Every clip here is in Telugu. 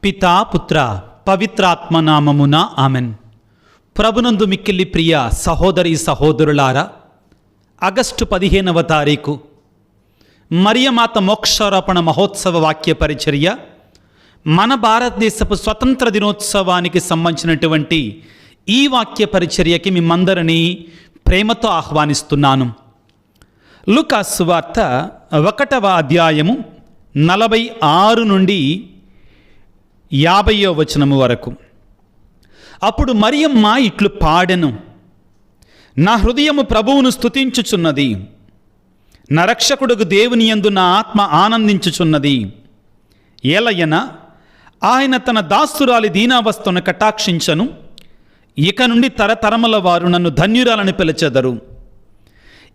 పితా పుత్ర పవిత్రాత్మ నామమున ఆమెన్. ప్రభునందు మిక్కిలి ప్రియ సహోదరి సహోదరులారా, ఆగస్టు 15వ తారీఖు మరియమాత మోక్షారోపణ మహోత్సవ వాక్య పరిచర్య మన భారతదేశపు స్వతంత్ర దినోత్సవానికి సంబంధించినటువంటి ఈ వాక్య పరిచర్యకి మిమ్మందరినీ ప్రేమతో ఆహ్వానిస్తున్నాను. లూకా సువార్త 1వ అధ్యాయము 46 నుండి 50వ వచనము వరకు. అప్పుడు మరియమ్మ ఇట్లు పాడెను, నా హృదయము ప్రభువును స్తుతించుచున్నది, నా రక్షకుడుగు దేవుని యందు నా ఆత్మ ఆనందించుచున్నది. ఏలయన ఆయన తన దాసురాలి దీనావస్థను కటాక్షించను, ఇక నుండి తరతరముల వారు నన్ను ధన్యురాలని పిలిచెదరు.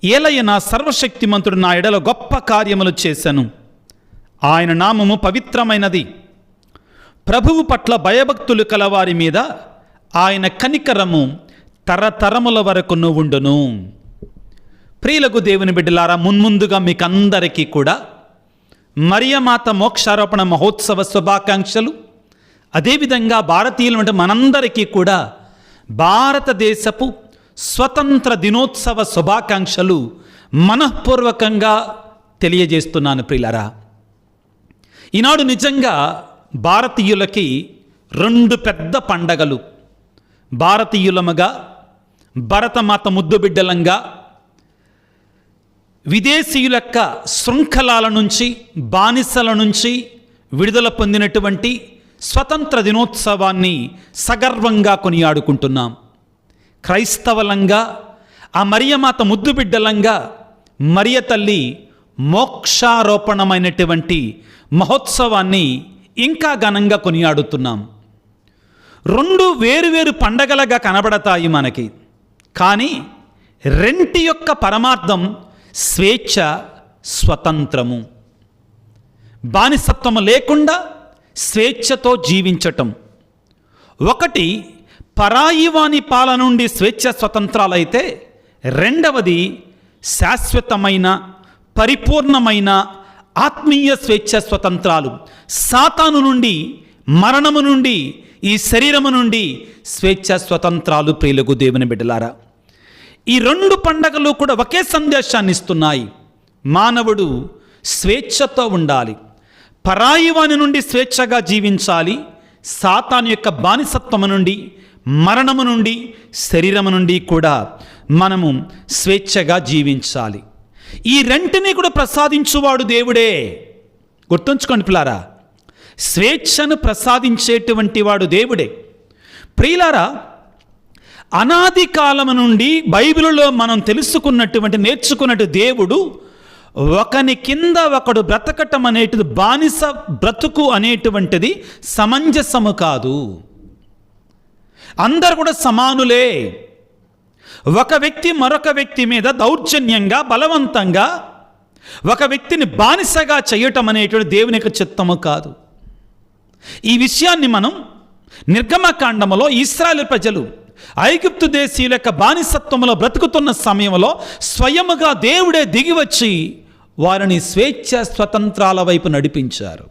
ఏలయన సర్వశక్తిమంతుడు నా ఎడల గొప్ప కార్యములు చేశాను, ఆయన నామము పవిత్రమైనది. ప్రభువు పట్ల భయభక్తులు కలవారి మీద ఆయన కనికరము తరతరముల వరకు ఉండును. ప్రియులకు దేవుని బిడ్డలారా, మున్ముందుగా మీకందరికీ కూడా మరియమాత మోక్షారోపణ మహోత్సవ శుభాకాంక్షలు. అదేవిధంగా భారతీయులు అంటే మనందరికీ కూడా భారతదేశపు స్వతంత్ర దినోత్సవ శుభాకాంక్షలు మనఃపూర్వకంగా తెలియజేస్తున్నాను. ప్రియులారా, ఈనాడు నిజంగా భారతీయులకి 2 పెద్ద పండగలు. భారతీయులముగా, భరతమాత ముద్దు బిడ్డలంగా విదేశీయుల యొక్క శృంఖలాల నుంచి, బానిసల నుంచి విడుదల పొందినటువంటి స్వతంత్ర దినోత్సవాన్ని సగర్వంగా కొనియాడుకుంటున్నాం. క్రైస్తవులంగా, ఆ మరియమాత ముద్దు బిడ్డలంగా మరియ తల్లి మోక్షారోపణమైనటువంటి మహోత్సవాన్ని ఇంకా ఘనంగా కొనియాడుతున్నాం. 2 వేరువేరు పండగలుగా కనబడతాయి మనకి, కానీ రెంటి యొక్క పరమార్థం స్వేచ్ఛ, స్వతంత్రము. బానిసత్వము లేకుండా స్వేచ్ఛతో జీవించటం. ఒకటి పరాయివాని పాలన నుండి స్వేచ్ఛ స్వతంత్రాలైతే, రెండవది శాశ్వతమైన పరిపూర్ణమైన ఆత్మీయ స్వేచ్ఛ స్వతంత్రాలు. సాతాను నుండి, మరణము నుండి, ఈ శరీరము నుండి స్వేచ్ఛ స్వతంత్రాలు. ప్రియులకు దేవుని బిడ్డలారా, ఈ 2 పండగలు కూడా ఒకే సందేశాన్ని ఇస్తున్నాయి. మానవుడు స్వేచ్ఛతో ఉండాలి, పరాయివాని నుండి స్వేచ్ఛగా జీవించాలి, సాతాను యొక్క బానిసత్వము నుండి, మరణము నుండి, శరీరము నుండి కూడా మనము స్వేచ్ఛగా జీవించాలి. ఈ రెంటిని కూడా ప్రసాదించువాడు దేవుడే. గుర్తుంచుకోండి పిల్లారా, స్వేచ్ఛను ప్రసాదించేటువంటి వాడు దేవుడే. ప్రియులారా, అనాది కాలము నుండి బైబిలులో మనం తెలుసుకున్నటువంటి, నేర్చుకున్నట్టు దేవుడు ఒకని కింద ఒకడు బ్రతకటం అనేటిది, బానిస బ్రతుకు అనేటువంటిది సమంజసము కాదు. అందరు కూడా సమానులే. ఒక వ్యక్తి మరొక వ్యక్తి మీద దౌర్జన్యంగా, బలవంతంగా ఒక వ్యక్తిని బానిసగా చేయటం అనేటువంటి దేవుని యొక్క చిత్తము కాదు. ఈ విషయాన్ని మనం నిర్గమకాండములో ఇశ్రాయేలు ప్రజలు ఐగుప్తు దేశీయుల యొక్క బానిసత్వంలో బ్రతుకుతున్న సమయంలో స్వయముగా దేవుడే దిగివచ్చి వారిని స్వేచ్ఛ స్వతంత్రాల వైపు నడిపించారు.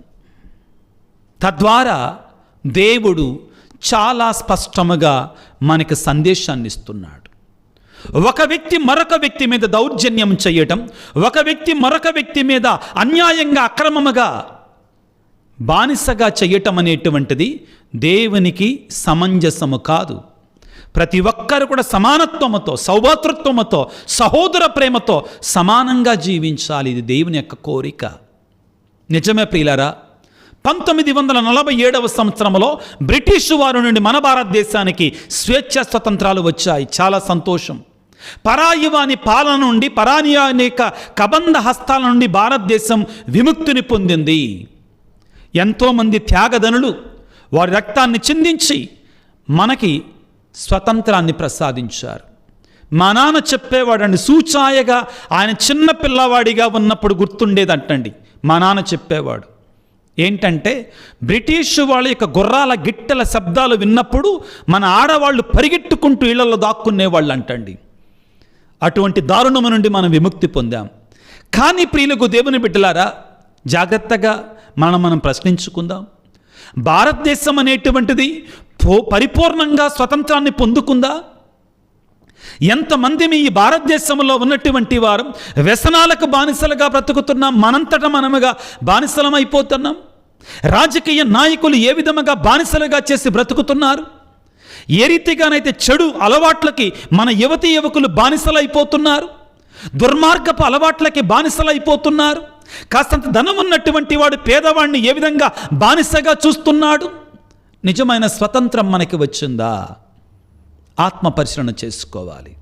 తద్వారా దేవుడు చాలా స్పష్టముగా మనకు సందేశాన్ని ఇస్తున్నాడు. ఒక వ్యక్తి మరొక వ్యక్తి మీద దౌర్జన్యం చేయటం, ఒక వ్యక్తి మరొక వ్యక్తి మీద అన్యాయంగా, అక్రమముగా బానిసగా చేయటం అనేటువంటిది దేవునికి సమంజసము కాదు. ప్రతి ఒక్కరు కూడా సమానత్వముతో, సౌభాతృత్వముతో, సహోదర ప్రేమతో సమానంగా జీవించాలి. ఇది దేవుని యొక్క కోరిక. నిజమే ప్రియులారా, 1947వ సంవత్సరంలో బ్రిటిషు వారి నుండి మన భారతదేశానికి స్వేచ్ఛ స్వతంత్రాలు వచ్చాయి. చాలా సంతోషం. పరాయివాని పాలన నుండి, పరాయివాని యొక్క కబంధ హస్తాల నుండి భారతదేశం విముక్తిని పొందింది. ఎంతోమంది త్యాగధనులు వారి రక్తాన్ని చిందించి మనకి స్వతంత్రాన్ని ప్రసాదించారు. మా నాన్న చెప్పేవాడండి, సూచాయగా ఆయన చిన్న పిల్లవాడిగా ఉన్నప్పుడు గుర్తుండేదంటండి. మా నాన్న చెప్పేవాడు ఏంటంటే, బ్రిటిష్ వాళ్ళ యొక్క గుర్రాల గిట్టెల శబ్దాలు విన్నప్పుడు మన ఆడవాళ్ళు పరిగెట్టుకుంటూ ఇళ్లలో దాక్కునేవాళ్ళు అంటండి. అటువంటి దారుణము నుండి మనం విముక్తి పొందాం. కానీ ప్రియులకు దేవుని బిడ్డలారా, జాగ్రత్తగా మనం ప్రశ్నించుకుందాం. భారతదేశం అనేటువంటిది పరిపూర్ణంగా స్వతంత్రాన్ని పొందుకుందా? ఎంతమంది ఈ భారతదేశంలో ఉన్నటువంటి వారు వ్యసనాలకు బానిసలుగా బ్రతుకుతున్నాం, మనంతట మనముగా బానిసలం అయిపోతున్నాం. రాజకీయ నాయకులు ఏ విధముగా బానిసలుగా చేసి బ్రతుకుతున్నారు, ఏ రీతిగానైతే చెడు అలవాట్లకి మన యువతీ యువకులు బానిసలైపోతున్నారు, దుర్మార్గపు అలవాట్లకి బానిసలైపోతున్నారు. కాస్తంత ధనం ఉన్నటువంటి వాడు పేదవాడిని ఏ విధంగా బానిసగా చూస్తున్నాడు. నిజమైన స్వతంత్రం మనకి వచ్చిందా? ఆత్మ పరిశీలన చేసుకోవాలి.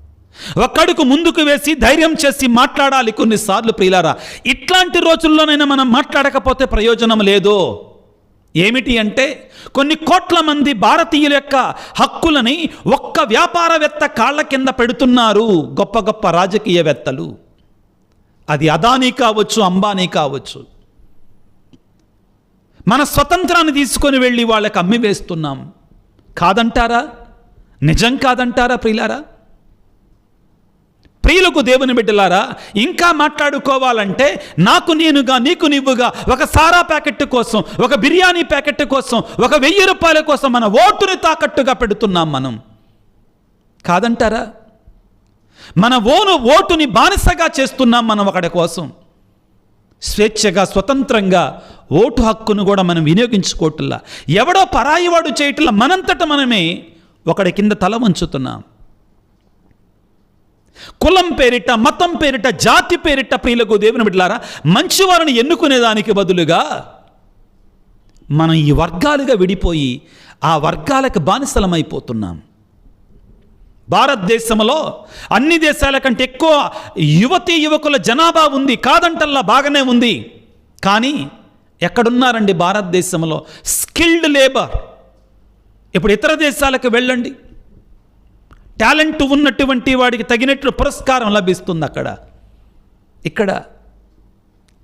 ఒక్కడుగు ముందుకు వేసి ధైర్యం చేసి మాట్లాడాలి. కొన్నిసార్లు ప్రియులారా, ఇట్లాంటి రోజుల్లోనైనా మనం మాట్లాడకపోతే ప్రయోజనం లేదు. ఏమిటి అంటే, కొన్ని కోట్ల మంది భారతీయుల యొక్క హక్కులని ఒక్క వ్యాపారవేత్త కాళ్ళ కింద పెడుతున్నారు. గొప్ప గొప్ప రాజకీయవేత్తలు, అది అదానీ కావచ్చు, అంబానీ కావచ్చు. మన స్వతంత్రాన్ని తీసుకొని వెళ్ళి వాళ్ళకి అమ్మి వేస్తున్నాం. కాదంటారా? నిజం కాదంటారా ప్రియులారా? ప్రియులకు దేవుని బిడ్డలారా, ఇంకా మాట్లాడుకోవాలంటే నాకు నేనుగా నీకు నీవుగా ఒక సారా ప్యాకెట్ కోసం, ఒక బిర్యానీ ప్యాకెట్ కోసం, ఒక 1000 రూపాయల కోసం మన ఓటుని తాకట్టుగా పెడుతున్నాం మనం. కాదంటారా? మన ఓటుని బానిసగా చేస్తున్నాం మనం ఒకడి కోసం. స్వేచ్ఛగా స్వతంత్రంగా ఓటు హక్కును కూడా మనం వినియోగించుకోవట్లా. ఎవడో పరాయివాడు చేయట్లా, మనంతట మనమే ఒకడి కింద తల వంచుతున్నాం. కులం పేరిట, మతం పేరిట, జాతి పేరిట ప్రియులకు దేవుని బిడ్డలారా, మంచివారిని ఎన్నుకునేదానికి బదులుగా మనం ఈ వర్గాలుగా విడిపోయి ఆ వర్గాలకు బానిసలమైపోతున్నాం. భారతదేశంలో అన్ని దేశాల కంటే ఎక్కువ యువతీ యువకుల జనాభా ఉంది, కాదంటల్లా బాగానే ఉంది. కానీ ఎక్కడున్నారండి భారతదేశంలో స్కిల్డ్ లేబర్? ఇప్పుడు ఇతర దేశాలకు వెళ్ళండి, టాలెంట్ ఉన్నటువంటి వాడికి తగినట్లు పురస్కారం లభిస్తుంది అక్కడ. ఇక్కడ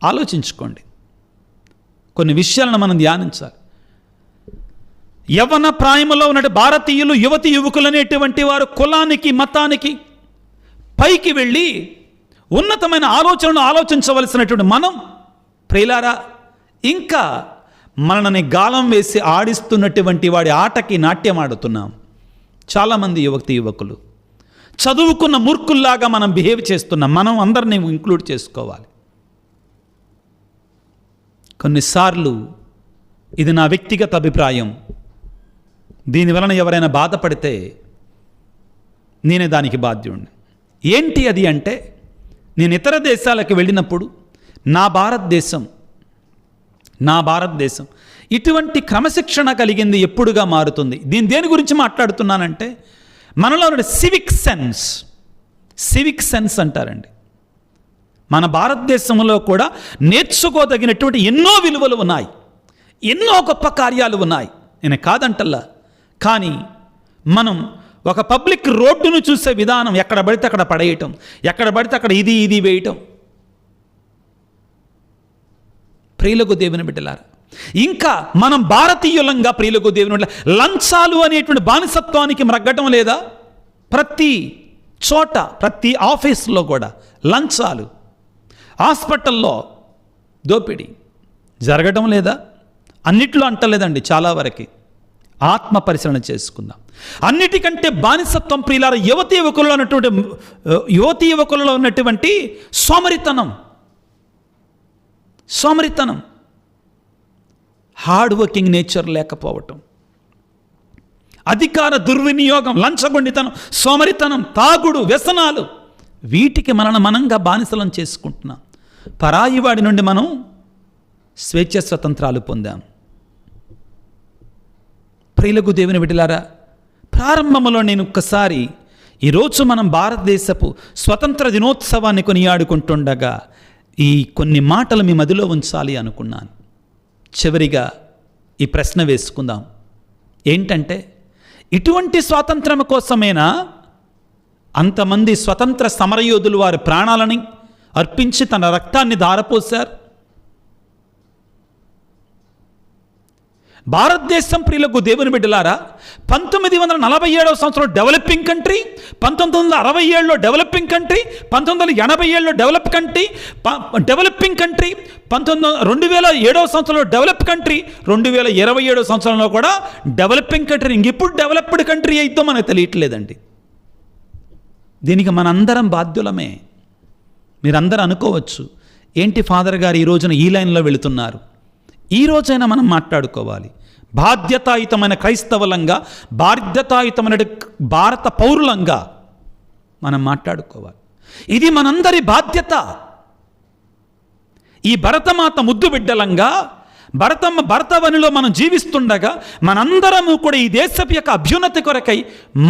ఆలోచించుకోండి, కొన్ని విషయాలను మనం ధ్యానించాలి. యవ్వన ప్రాయంలో ఉన్న భారతీయులు యువతి యువకులు అనేటువంటి వారు కులానికి మతానికి పైకి వెళ్ళి ఉన్నతమైన ఆలోచనను ఆలోచించవలసినటువంటి మనం ప్రియులారా, ఇంకా మనని గాలం వేసి ఆడిస్తున్నటువంటి వాడి ఆటకి నాట్యం ఆడుతున్నాం. చాలామంది యువతి యువకులు చదువుకున్న మూర్ఖుల్లాగా మనం బిహేవ్ చేస్తున్నాం. మనం అందరినీ ఇంక్లూడ్ చేసుకోవాలి. కొన్నిసార్లు ఇది నా వ్యక్తిగత అభిప్రాయం, దీనివలన ఎవరైనా బాధపడితే నేనే దానికి బాధ్యుడిని. ఏంటి అది అంటే, నేను ఇతర దేశాలకు వెళ్ళినప్పుడు నా భారతదేశం ఇటువంటి క్రమశిక్షణ కలిగింది ఎప్పుడుగా మారుతుంది. దేని గురించి మాట్లాడుతున్నానంటే, మనలో సివిక్ సెన్స్ అంటారండి. మన భారతదేశంలో కూడా నేర్చుకోదగినటువంటి ఎన్నో విలువలు ఉన్నాయి, ఎన్నో గొప్ప కార్యాలు ఉన్నాయి. నేను కాదంటల్లా. కానీ మనం ఒక పబ్లిక్ రోడ్డును చూసే విధానం, ఎక్కడ పడితే అక్కడ పడేయటం, ఎక్కడ పడితే అక్కడ ఇది వేయటం. ప్రియులకు దేవుని బిడ్డలారా, ఇంకా మనం భారతీయులంగా ప్రియులకు దేవుని బిడ్డలారా, లంచాలు అనేటువంటి బానిసత్వానికి మ్రగ్గటం లేదా? ప్రతి చోట, ప్రతి ఆఫీసులో కూడా లంచాలు, హాస్పిటల్లో దోపిడీ జరగటం లేదా? అన్నిట్లో అంటలేదండి, చాలా వరకు. ఆత్మ పరిశీలన చేసుకుందాం. అన్నిటికంటే బానిసత్వం ప్రియులారా యువతీ యువకులలో ఉన్నటువంటి సోమరితనం, హార్డ్ వర్కింగ్ నేచర్ లేకపోవటం, అధికార దుర్వినియోగం, లంచగొండితనం, సోమరితనం, తాగుడు, వ్యసనాలు, వీటికి మనంగా బానిసలం చేసుకుంటున్నాం. పరాయి వాడి నుండి మనం స్వేచ్ఛ స్వతంత్రాలు పొందాం. ప్రియులకు దేవుని బిడ్డలారా, ప్రారంభంలో నేను ఒక్కసారి ఈరోజు మనం భారతదేశపు స్వతంత్ర దినోత్సవాన్ని కొనియాడుకుంటుండగా ఈ కొన్ని మాటలు మీ మదిలో ఉంచాలి అనుకున్నాను. చివరిగా ఈ ప్రశ్న వేసుకుందాం. ఏంటంటే, ఇటువంటి స్వాతంత్రం కోసమేనా అంతమంది స్వతంత్ర సమరయోధులు వారి ప్రాణాలని అర్పించి తన రక్తాన్ని ధారపోశారు? భారతదేశం ప్రియులకు దేవుని బిడ్డలారా 1947 సంవత్సరం డెవలపింగ్ కంట్రీ, 1967లో డెవలపింగ్ కంట్రీ, 1987లో డెవలపింగ్ కంట్రీ, 2007 సంవత్సరంలో డెవలప్ కంట్రీ, 2027 సంవత్సరంలో కూడా డెవలపింగ్ కంట్రీ. ఇంకెప్పుడు డెవలప్డ్ కంట్రీ అయితో మనకు తెలియట్లేదండి. దీనికి మనందరం బాధ్యులమే. మీరందరూ అనుకోవచ్చు, ఏంటి ఫాదర్ గారు ఈ రోజున ఈ లైన్లో వెళుతున్నారు? ఈ రోజైనా మనం మాట్లాడుకోవాలి. బాధ్యతాయుతమైన క్రైస్తవులంగా, బాధ్యతాయుతమైన భారత పౌరులంగా మనం మాట్లాడుకోవాలి. ఇది మనందరి బాధ్యత. ఈ భరతమాత ముద్దు బిడ్డలంగా భరతవనిలో మనం జీవిస్తుండగా మనందరము కూడా ఈ దేశపు యొక్క అభ్యున్నతి కొరకై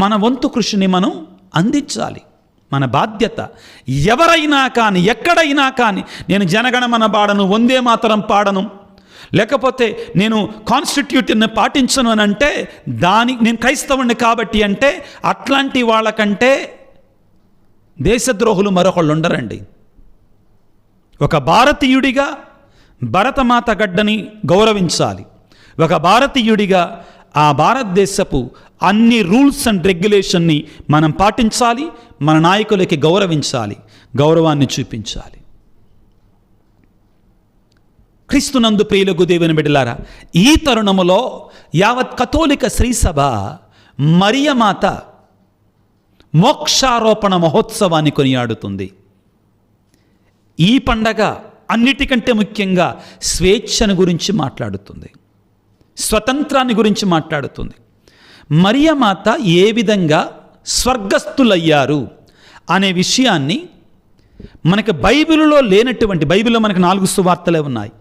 మన వంతు కృషిని మనం అందించాలి. మన బాధ్యత. ఎవరైనా కానీ, ఎక్కడైనా కానీ, నేను జనగణమన పాడను, వందే మాతరం పాడను, లేకపోతే నేను కాన్స్టిట్యూషన్ని పాటించను అని అంటే నేను క్రైస్తవుని కాబట్టి అంటే అట్లాంటి వాళ్ళకంటే దేశద్రోహులు మరొకళ్ళు ఉండరండి. ఒక భారతీయుడిగా భరతమాత గడ్డని గౌరవించాలి. ఒక భారతీయుడిగా ఆ భారతదేశపు అన్ని రూల్స్ అండ్ రెగ్యులేషన్ని మనం పాటించాలి. మన నాయకులకి గౌరవించాలి, గౌరవాన్ని చూపించాలి. క్రీస్తునందు ప్రియులకు దేవుని బిడ్డలారా, ఈ తరుణములో యావత్ కథోలిక శ్రీసభ మరియమాత మోక్షారోపణ మహోత్సవాన్ని కొనియాడుతుంది. ఈ పండగ అన్నిటికంటే ముఖ్యంగా స్వేచ్ఛను గురించి మాట్లాడుతుంది, స్వతంత్రాన్ని గురించి మాట్లాడుతుంది. మరియమాత ఏ విధంగా స్వర్గస్థులయ్యారు అనే విషయాన్ని మనకి బైబిల్లో లేనటువంటి, బైబిల్లో మనకు 4 సువార్తలే ఉన్నాయి,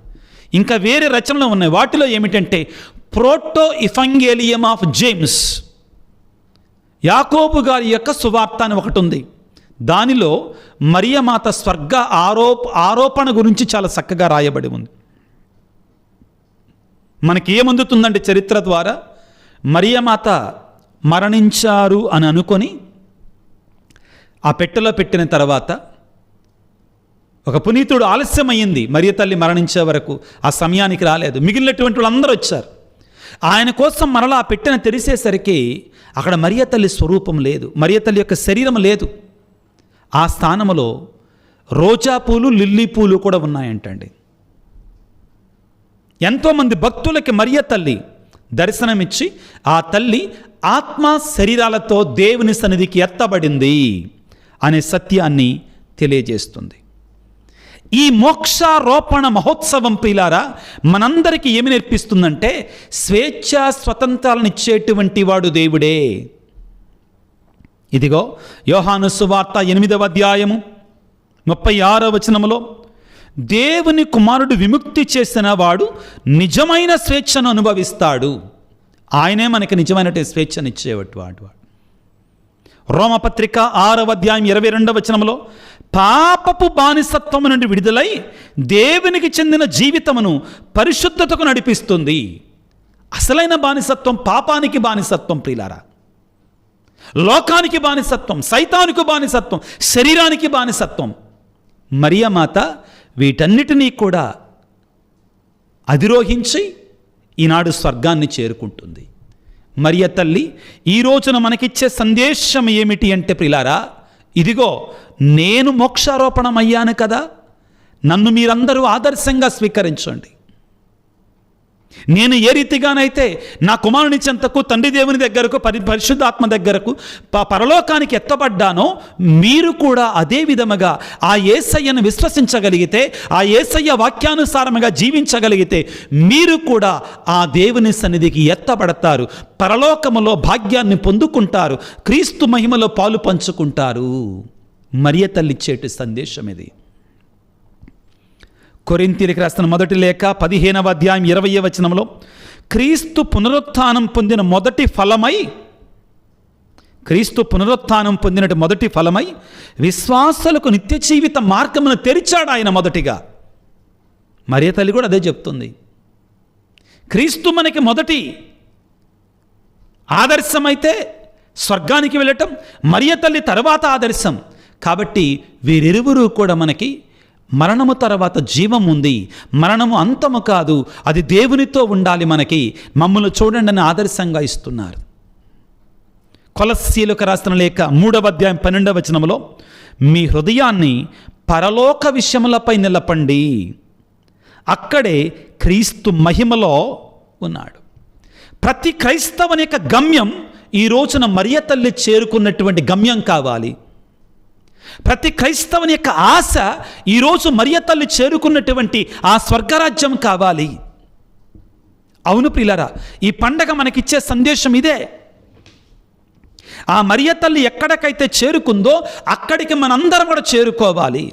ఇంకా వేరే రచనలు ఉన్నాయి. వాటిలో ఏమిటంటే ప్రోటో ఇఫంగేలియం ఆఫ్ జేమ్స్, యాకోబు గారి యొక్క సువార్త అని ఒకటి ఉంది. దానిలో మరియమాత స్వర్గ ఆరోపణ గురించి చాలా చక్కగా రాయబడి ఉంది. మనకి ఏమందుతుందంటే చరిత్ర ద్వారా మరియమాత మరణించారు అని అనుకొని ఆ పెట్టెలో పెట్టిన తర్వాత ఒక పునీతుడు ఆలస్యమైంది, మరియ తల్లి మరణించే వరకు ఆ సమయానికి రాలేదు. మిగిలినటువంటి వాళ్ళందరూ వచ్చారు. ఆయన కోసం మరలా ఆ పెట్టెను తెరిసేసరికి అక్కడ మరియ తల్లి స్వరూపం లేదు, మరియ తల్లి యొక్క శరీరం లేదు. ఆ స్థానంలో రోజా పూలు, లిల్లీ పూలు కూడా ఉన్నాయంటండి. ఎంతోమంది భక్తులకి మరియ తల్లి దర్శనమిచ్చి ఆ తల్లి ఆత్మ శరీరాలతో దేవుని సన్నిధికి ఎత్తబడింది అనే సత్యాన్ని తెలియజేస్తుంది. ఈ మోక్షారోపణ మహోత్సవం ప్రియులారా మనందరికీ ఏమి నేర్పిస్తుందంటే స్వేచ్ఛ స్వతంత్రాలను ఇచ్చేటువంటి వాడు దేవుడే. ఇదిగో యోహాను సువార్త 8వ అధ్యాయము 36వ వచనములో దేవుని కుమారుడు విముక్తి చేసిన వాడు నిజమైన స్వేచ్ఛను అనుభవిస్తాడు. ఆయనే మనకి నిజమైన స్వేచ్ఛనిచ్చేవాడు వాడు. రోమపత్రిక 6వ అధ్యాయం 22వ వచనములో పాపపు బానిసత్వము నుండి విడుదలై దేవునికి చెందిన జీవితమును పరిశుద్ధతకు నడిపిస్తుంది. అసలైన బానిసత్వం పాపానికి బానిసత్వం ప్రియులారా, లోకానికి బానిసత్వం, సైతానికి బానిసత్వం, శరీరానికి బానిసత్వం. మరియమాత వీటన్నిటినీ కూడా అధిరోహించి ఈనాడు స్వర్గాన్ని చేరుకుంటుంది. మరియ తల్లి ఈ రోజున మనకిచ్చే సందేశం ఏమిటి అంటే ప్రియులారా, ఇదిగో నేను మోక్షారోపణమయ్యాను కదా, నన్ను మీరందరూ ఆదర్శంగా స్వీకరించండి. నేను ఏ రీతిగానైతే నా కుమారుని చెంతకు, తండ్రి దేవుని దగ్గరకు, పరిశుద్ధాత్మ దగ్గరకు, పరలోకానికి ఎత్తబడ్డానో మీరు కూడా అదే విధముగా ఆ యేసయ్యను విశ్వసించగలిగితే, ఆ యేసయ్య వాక్యానుసారముగా జీవించగలిగితే మీరు కూడా ఆ దేవుని సన్నిధికి ఎత్తబడతారు, పరలోకములో భాగ్యాన్ని పొందుకుంటారు, క్రీస్తు మహిమలో పాలు పంచుకుంటారు. మరియ తల్లి ఇచ్చేటి సందేశం ఇది. కొరింథీయులకు రాసిన మొదటి లేఖ 15వ అధ్యాయం 20వ వచనంలో క్రీస్తు పునరుత్థానం పొందిన మొదటి ఫలమై విశ్వాసులకు నిత్య జీవిత మార్గమును తెరిచాడు ఆయన మొదటిగా. మరియ తల్లి కూడా అదే చెప్తుంది. క్రీస్తు మనకి మొదటి ఆదర్శమైతే స్వర్గానికి వెళ్ళటం, మరియ తల్లి తర్వాత ఆదర్శం. కాబట్టి వీరిరువురు కూడా మనకి మరణము తర్వాత జీవం ఉంది, మరణము అంతము కాదు, అది దేవునితో ఉండాలి, మనకి మమ్మల్ని చూడండి అని ఆదర్శంగా ఇస్తున్నారు. కొలస్సీలకు రాసిన లేఖ 3వ అధ్యాయం 12వ వచనంలో, మీ హృదయాన్ని పరలోక విషయములపై నిలపండి, అక్కడే క్రీస్తు మహిమలో ఉన్నాడు. ప్రతి క్రైస్తవుని యొక్క గమ్యం ఈ రోజున మరియ తల్లి చేరుకున్నటువంటి గమ్యం కావాలి. ప్రతి క్రైస్తవుని యొక్క ఆశ ఈరోజు మరియ తల్లి చేరుకున్నటువంటి ఆ స్వర్గరాజ్యం కావాలి. అవును ప్రియులారా, ఈ పండగ మనకిచ్చే సందేశం ఇదే. ఆ మరియ తల్లి ఎక్కడికైతే చేరుకుందో అక్కడికి మనందరం కూడా చేరుకోవాలి.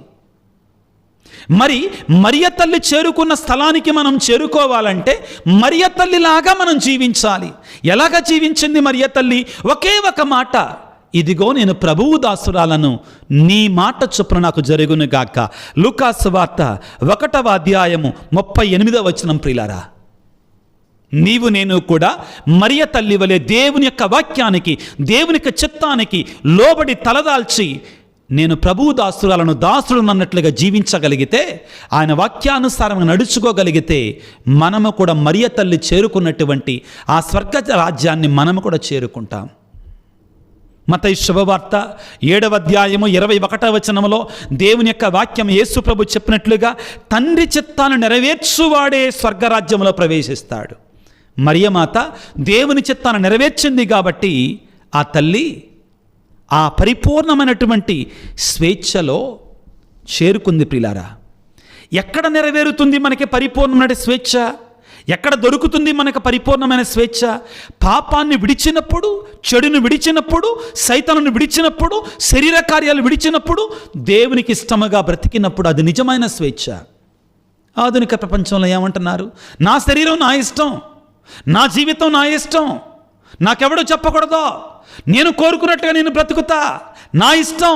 మరి మరియ తల్లి చేరుకున్న స్థలానికి మనం చేరుకోవాలంటే మరియ తల్లిలాగా మనం జీవించాలి. ఎలాగ జీవించింది మరియ తల్లి? ఒకే ఒక మాట, ఇదిగో నేను ప్రభువు దాసురాలను, నీ మాట చొప్పున నాకు జరుగును గాక. లూకాసు వార్త 1వ అధ్యాయము 38వ వచనం. ప్రియులారా, నీవు నేను కూడా మరియ తల్లి వలె దేవుని యొక్క వాక్యానికి, దేవుని యొక్క చిత్తానికి లోబడి తలదాల్చి నేను ప్రభువు దాసురాలను, దాసుడు అన్నట్లుగా జీవించగలిగితే, ఆయన వాక్యానుసారంగా నడుచుకోగలిగితే మనము కూడా మరియ తల్లి చేరుకున్నటువంటి ఆ స్వర్గ రాజ్యాన్ని మనము కూడా చేరుకుంటాం. మత్తయి శుభవార్త 7వ అధ్యాయము 21వ వచనంలో దేవుని యొక్క వాక్యం యేసు ప్రభు చెప్పినట్లుగా తండ్రి చిత్తాన్ని నెరవేర్చువాడే స్వర్గరాజ్యంలో ప్రవేశిస్తాడు. మరియమాత దేవుని చిత్తాన్ని నెరవేర్చింది కాబట్టి ఆ తల్లి ఆ పరిపూర్ణమైనటువంటి స్వేచ్ఛలో చేరుకుంది. ప్రియులారా, ఎక్కడ నెరవేరుతుంది మనకి పరిపూర్ణమైన స్వేచ్ఛ? ఎక్కడ దొరుకుతుంది మనకు పరిపూర్ణమైన స్వేచ్ఛ? పాపాన్ని విడిచినప్పుడు, చెడును విడిచినప్పుడు, సైతానుని విడిచినప్పుడు, శరీర కార్యాలు విడిచినప్పుడు, దేవునికి ఇష్టముగా బ్రతికినప్పుడు అది నిజమైన స్వేచ్ఛ. ఆధునిక ప్రపంచంలో ఏమంటున్నారు? నా శరీరం నా ఇష్టం, నా జీవితం నా ఇష్టం, నాకెవడో చెప్పకూడదో, నేను కోరుకున్నట్టుగా నేను బ్రతుకుతా, నా ఇష్టం.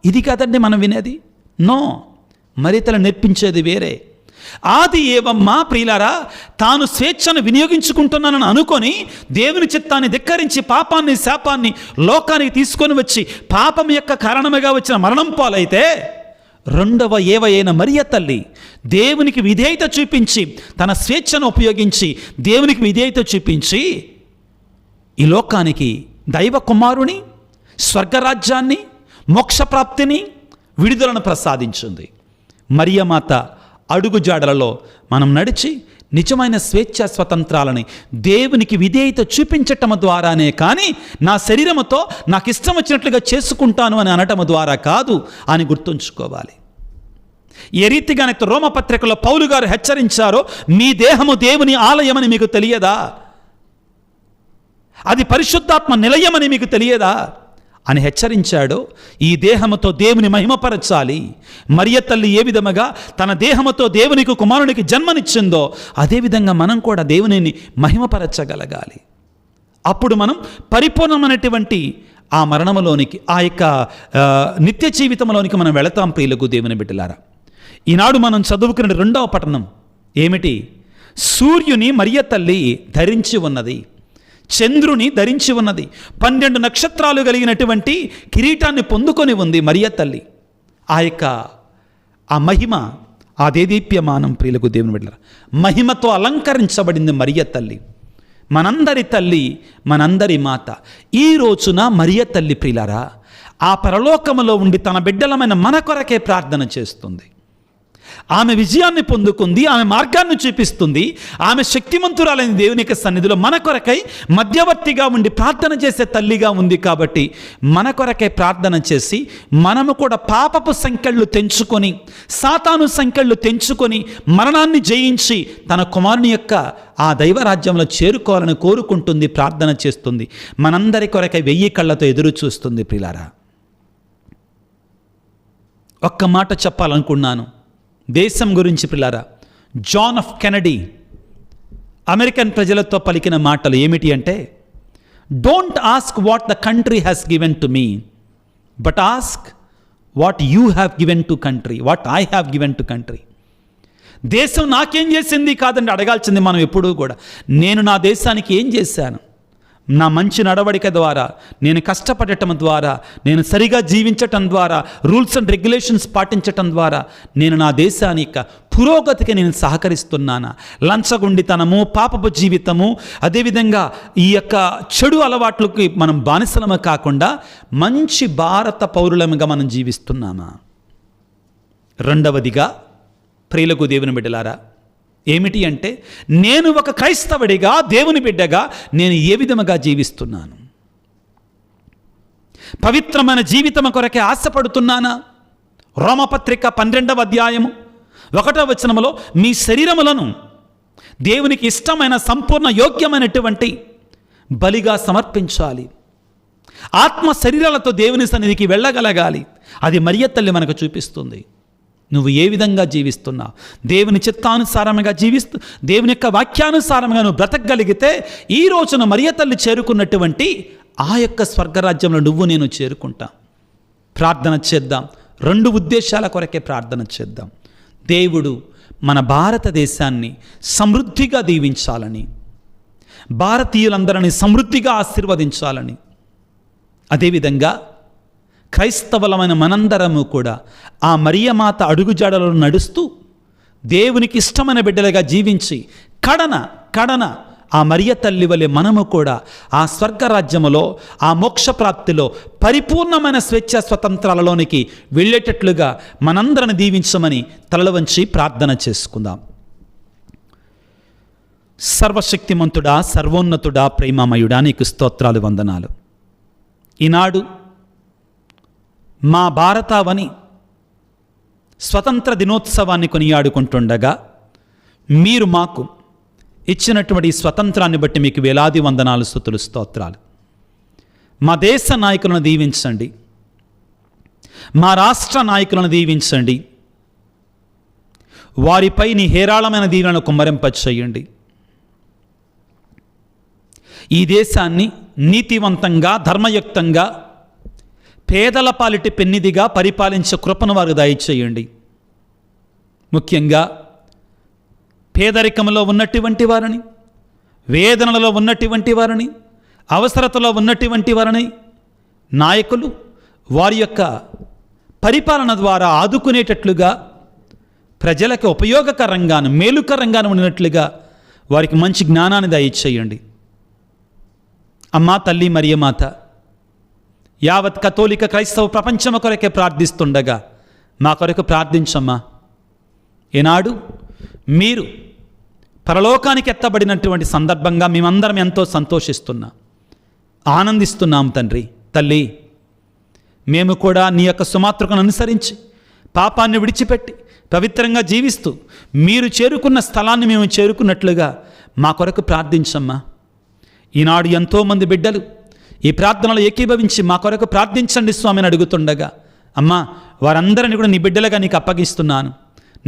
ఇది కాదండి మనం వినేది. నో, మరి తల నేర్పించేది వేరే. ఆది ఏవమ్మా ప్రియులారా, తాను స్వేచ్ఛను వినియోగించుకుంటున్నానని అనుకొని దేవుని చిత్తాన్ని ధిక్కరించి పాపాన్ని, శాపాన్ని లోకానికి తీసుకొని వచ్చి పాపం యొక్క కారణముగా వచ్చిన మరణం పాలైతే, 2వ ఏవ అయిన మరియ తల్లి దేవునికి విధేయత చూపించి, తన స్వేచ్ఛను ఉపయోగించి దేవునికి విధేయత చూపించి ఈ లోకానికి దైవ కుమారుని, స్వర్గరాజ్యాన్ని, మోక్షప్రాప్తిని, విడుదలను ప్రసాదించింది. మరియమాత అడుగుజాడలలో మనం నడిచి నిజమైన స్వేచ్ఛ స్వతంత్రాలని దేవునికి విధేయత చూపించటం ద్వారానే కానీ నా శరీరముతో నాకు ఇష్టం వచ్చినట్లుగా చేసుకుంటాను అని అనటం ద్వారా కాదు అని గుర్తుంచుకోవాలి. ఏ రీతిగా రోమపత్రికలో పౌలు గారు హెచ్చరించారో, మీ దేహము దేవుని ఆలయమని మీకు తెలియదా? అది పరిశుద్ధాత్మ నిలయమని మీకు తెలియదా అని హెచ్చరించాడో, ఈ దేహముతో దేవుని మహిమపరచాలి. మరియ తల్లి ఏ విధముగా తన దేహముతో దేవునికి కుమారునికి జన్మనిచ్చిందో అదేవిధంగా మనం కూడా దేవునిని మహిమపరచగలగాలి. అప్పుడు మనం పరిపూర్ణమైనటువంటి ఆ మరణములోనికి, ఆ యొక్క నిత్య జీవితంలోనికి మనం వెళతాం. ప్రియులకు దేవుని బిడ్డలారా, ఈనాడు మనం చదువుకున్న 2వ పట్టణం ఏమిటి? సూర్యుని మరియ తల్లి ధరించి ఉన్నది, చంద్రుని ధరించి ఉన్నది, 12 నక్షత్రాలు కలిగినటువంటి కిరీటాన్ని పొందుకొని ఉంది మరియ తల్లి. ఆ యొక్క ఆ మహిమ, ఆ దేదీప్యమానం ప్రియులకు దేవుని బిడ్డలారా, మహిమతో అలంకరించబడింది మరియ తల్లి. మనందరి తల్లి, మనందరి మాత. ఈ రోజున మరియ తల్లి ప్రియులారా ఆ పరలోకములో ఉండి తన బిడ్డలమైన మన కొరకే ప్రార్థన చేస్తుంది. ఆమె విజయాన్ని పొందుకుంది, ఆమె మార్గాన్ని చూపిస్తుంది, ఆమె శక్తిమంతురాలైన దేవుని యొక్క సన్నిధిలో మన కొరకై మధ్యవర్తిగా ఉండి ప్రార్థన చేసే తల్లిగా ఉంది. కాబట్టి మన కొరకై ప్రార్థన చేసి మనము కూడా పాపపు సంకెళ్ళు తెంచుకొని, సాతాను సంకెళ్ళు తెంచుకొని మరణాన్ని జయించి తన కుమారుని యొక్క ఆ దైవరాజ్యంలో చేరుకోవాలని కోరుకుంటుంది, ప్రార్థన చేస్తుంది. మనందరి కొరకై 1000 కళ్ళతో ఎదురు చూస్తుంది. ప్రియులారా, ఒక్క మాట చెప్పాలనుకున్నాను దేశం గురించి. ప్రియులారా, జాన్ ఎఫ్ కెనడీ అమెరికన్ ప్రజలతో పలికిన మాటలు ఏమిటి అంటే, don't ask what the country has given to me, but ask what you have given to country, what I have given to country. దేశం నాకేం చేసింది కాదండి అడగాల్సింది మనం ఎప్పుడూ కూడా. నేను నా దేశానికి ఏం చేశాను? నా మంచి నడవడిక ద్వారా, నేను కష్టపడటం ద్వారా, నేను సరిగా జీవించటం ద్వారా, రూల్స్ అండ్ రెగ్యులేషన్స్ పాటించటం ద్వారా నేను నా దేశాన్ని యొక్క పురోగతికి నేను సహకరిస్తున్నానా? లంచగొండితనము, పాపపు జీవితము, అదేవిధంగా ఈ యొక్క చెడు అలవాట్లకి మనం బానిసలము కాకుండా మంచి భారత పౌరులముగా మనం జీవిస్తున్నామా? రెండవదిగా ప్రియులకు దేవుని బిడ్డలారా, ఏమిటి అంటే నేను ఒక క్రైస్తవుడిగా, దేవుని బిడ్డగా నేను ఏ విధముగా జీవిస్తున్నాను? పవిత్రమైన జీవితం కొరకే ఆశపడుతున్నానా? రోమపత్రిక 12వ అధ్యాయము 1వ వచనములో మీ శరీరములను దేవునికి ఇష్టమైన సంపూర్ణ యోగ్యమైనటువంటి బలిగా సమర్పించాలి. ఆత్మ శరీరాలతో దేవుని సన్నిధికి వెళ్ళగలగాలి. అది మరియ తల్లి మనకు చూపిస్తుంది. నువ్వు ఏ విధంగా జీవిస్తున్నావు? దేవుని చిత్తానుసారంగా జీవిస్తూ దేవుని యొక్క వాక్యానుసారంగా నువ్వు బ్రతకగలిగితే ఈ రోజున మరియ తల్లి చేరుకున్నటువంటి ఆ యొక్క స్వర్గరాజ్యంలో నువ్వు నేను చేరుకుంటా. ప్రార్థన చేద్దాం. 2 ఉద్దేశాల కొరకే ప్రార్థన చేద్దాం. దేవుడు మన భారతదేశాన్ని సమృద్ధిగా దీవించాలని, భారతీయులందరినీ సమృద్ధిగా ఆశీర్వదించాలని, అదేవిధంగా క్రైస్తవులమైన మనందరము కూడా ఆ మరియమాత అడుగుజాడలో నడుస్తూ దేవునికి ఇష్టమైన బిడ్డలుగా జీవించి కడన ఆ మరియ తల్లి వలె మనము కూడా ఆ స్వర్గరాజ్యములో, ఆ మోక్షప్రాప్తిలో పరిపూర్ణమైన స్వేచ్ఛ స్వతంత్రాలలోనికి వెళ్ళేటట్లుగా మనందరిని దీవించమని తలలు వంచి ప్రార్థన చేసుకుందాం. సర్వశక్తిమంతుడా, సర్వోన్నతుడా, ప్రేమమయుడా, నీకు స్తోత్రాలు, వందనాలు. ఈనాడు మా భారతావని స్వతంత్ర దినోత్సవాన్ని కొనియాడుకుంటుండగా మీరు మాకు ఇచ్చినటువంటి స్వతంత్రాన్ని బట్టి మీకు వేలాది వందనాలు, స్తుతులు, స్తోత్రాలు. మా దేశ నాయకులను దీవించండి, మా రాష్ట్ర నాయకులను దీవించండి, వారిపై నీ హేరాళమైన దీవెనలను కుమ్మరింపచేయండి. ఈ దేశాన్ని నీతివంతంగా, ధర్మయుక్తంగా, పేదల పాలిటి పెన్నిదిగా పరిపాలించే కృపను వారు దయచేయండి. ముఖ్యంగా పేదరికంలో ఉన్నటువంటి వారిని, వేదనలలో ఉన్నటువంటి వారిని, అవసరతలో ఉన్నటువంటి వారిని నాయకులు వారి యొక్క పరిపాలన ద్వారా ఆదుకునేటట్లుగా, ప్రజలకు ఉపయోగకరంగాను మేలుకరంగాను ఉన్నట్లుగా వారికి మంచి జ్ఞానాన్ని దయచేయండి. అమ్మా తల్లి మరియమాత, యావత్ కథోలిక క్రైస్తవ ప్రపంచము కొరకే ప్రార్థిస్తుండగా మా కొరకు ప్రార్థించమ్మా. ఈనాడు మీరు పరలోకానికి ఎత్తబడినటువంటి సందర్భంగా మేమందరం ఎంతో సంతోషిస్తున్నాం, ఆనందిస్తున్నాం. తండ్రి, తల్లి, మేము కూడా నీ యొక్క సుమాతృకను అనుసరించి పాపాన్ని విడిచిపెట్టి పవిత్రంగా జీవిస్తూ మీరు చేరుకున్న స్థలాన్ని మేము చేరుకున్నట్లుగా మా కొరకు ప్రార్థించమ్మా. ఈనాడు ఎంతోమంది బిడ్డలు ఈ ప్రార్థనలో ఏకీభవించి మా కొరకు ప్రార్థించండి స్వామిని అడుగుతుండగా, అమ్మా వారందరినీ కూడా నీ బిడ్డలుగా నీకు అప్పగిస్తున్నాను.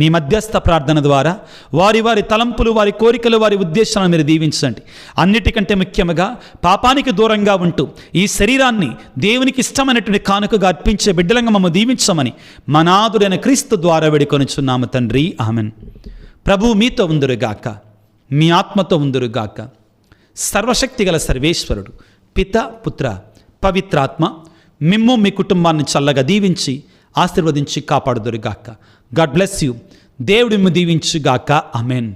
నీ మధ్యస్థ ప్రార్థన ద్వారా వారి వారి తలంపులు, వారి కోరికలు, వారి ఉద్దేశాలను మీరు దీవించండి. అన్నిటికంటే ముఖ్యంగా పాపానికి దూరంగా ఉంటూ ఈ శరీరాన్ని దేవునికి ఇష్టమైనటువంటి కానుకగా అర్పించే బిడ్డలంగా మమ్మల్ని దీవించమని మనాదుడైన క్రీస్తు ద్వారా వేడుకొనుచున్నాము తండ్రి, ఆమెన్. ప్రభువు మీతో ఉందురుగాక, మీ ఆత్మతో ఉందురుగాక. సర్వశక్తి గల సర్వేశ్వరుడు పిత, పుత్ర, పవిత్రాత్మ మిమ్ము మీ కుటుంబాన్ని చల్లగా దీవించి ఆశీర్వదించి కాపాడుదురుగాక. God bless you. దేవుడు మిమ్ము దీవించుగాక. ఆమెన్.